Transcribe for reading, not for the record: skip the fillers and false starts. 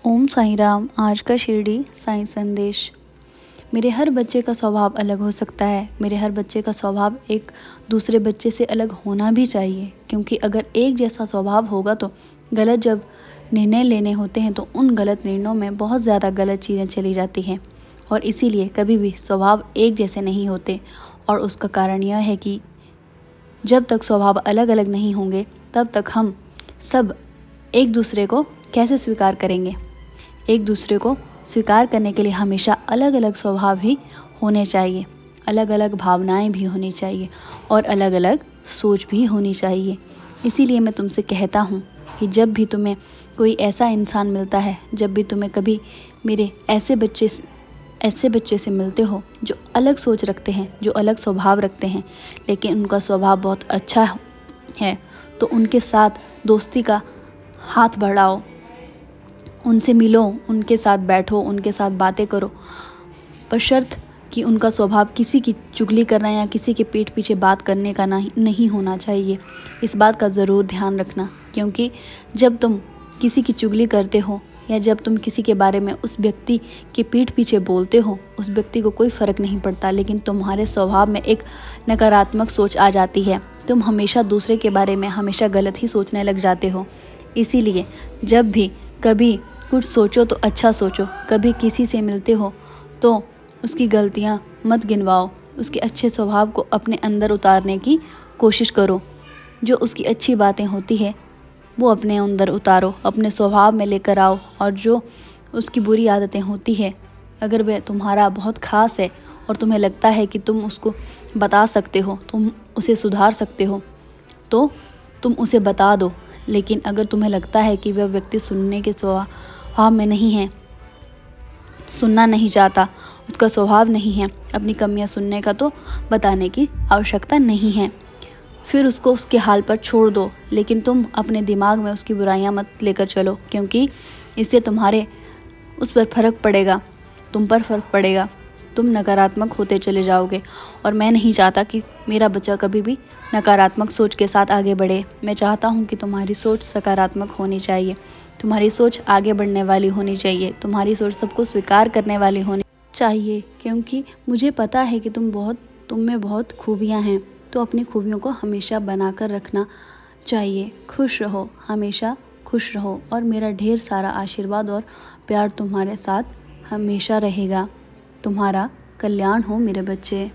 ओम साईं राम। आज का शिरडी साईं संदेश। मेरे हर बच्चे का स्वभाव अलग हो सकता है। मेरे हर बच्चे का स्वभाव एक दूसरे बच्चे से अलग होना भी चाहिए, क्योंकि अगर एक जैसा स्वभाव होगा तो गलत जब निर्णय लेने होते हैं तो उन गलत निर्णयों में बहुत ज़्यादा गलत चीज़ें चली जाती हैं। और इसीलिए कभी भी स्वभाव एक जैसे नहीं होते। और उसका कारण यह है कि जब तक स्वभाव अलग अलग नहीं होंगे तब तक हम सब एक दूसरे को कैसे स्वीकार करेंगे। एक दूसरे को स्वीकार करने के लिए हमेशा अलग अलग स्वभाव भी होने चाहिए, अलग अलग भावनाएं भी होनी चाहिए और अलग अलग सोच भी होनी चाहिए। इसीलिए मैं तुमसे कहता हूँ कि जब भी तुम्हें कोई ऐसा इंसान मिलता है, जब भी तुम्हें कभी मेरे ऐसे बच्चे से मिलते हो जो अलग सोच रखते हैं, जो अलग स्वभाव रखते हैं, लेकिन उनका स्वभाव बहुत अच्छा है, तो उनके साथ दोस्ती का हाथ बढ़ाओ, उनसे मिलो, उनके साथ बैठो, उनके साथ बातें करो, बशर्त कि उनका स्वभाव किसी की चुगली करना या किसी के पीठ पीछे बात करने का नहीं होना चाहिए। इस बात का ज़रूर ध्यान रखना, क्योंकि जब तुम किसी की चुगली करते हो या जब तुम किसी के बारे में उस व्यक्ति के पीठ पीछे बोलते हो, उस व्यक्ति को कोई फ़र्क नहीं पड़ता, लेकिन तुम्हारे स्वभाव में एक नकारात्मक सोच आ जाती है। तुम हमेशा दूसरे के बारे में हमेशा गलत ही सोचने लग जाते हो। इसीलिए जब भी कभी कुछ सोचो तो अच्छा सोचो। कभी किसी से मिलते हो तो उसकी गलतियाँ मत गिनवाओ, उसके अच्छे स्वभाव को अपने अंदर उतारने की कोशिश करो। जो उसकी अच्छी बातें होती है वो अपने अंदर उतारो, अपने स्वभाव में लेकर आओ। और जो उसकी बुरी आदतें होती है, अगर वह तुम्हारा बहुत ख़ास है और तुम्हें लगता है कि तुम उसको बता सकते हो, तुम उसे सुधार सकते हो, तो तुम उसे बता दो। लेकिन अगर तुम्हें लगता है कि वह व्यक्ति सुनने के स्वभाव में नहीं है, सुनना नहीं चाहता, उसका स्वभाव नहीं है अपनी कमियां सुनने का, तो बताने की आवश्यकता नहीं है। फिर उसको उसके हाल पर छोड़ दो। लेकिन तुम अपने दिमाग में उसकी बुराइयां मत लेकर चलो, क्योंकि इससे तुम्हारे उस पर फ़र्क पड़ेगा, तुम पर फ़र्क पड़ेगा, तुम नकारात्मक होते चले जाओगे। और मैं नहीं चाहता कि मेरा बच्चा कभी भी नकारात्मक सोच के साथ आगे बढ़े। मैं चाहता हूँ कि तुम्हारी सोच सकारात्मक होनी चाहिए, तुम्हारी सोच आगे बढ़ने वाली होनी चाहिए, तुम्हारी सोच सबको स्वीकार करने वाली होनी चाहिए। क्योंकि मुझे पता है कि तुम में बहुत खूबियाँ हैं, तो अपनी खूबियों को हमेशा बनाकर रखना चाहिए। खुश रहो, हमेशा खुश रहो, और मेरा ढेर सारा आशीर्वाद और प्यार तुम्हारे साथ हमेशा रहेगा। तुम्हारा कल्याण हो मेरे बच्चे।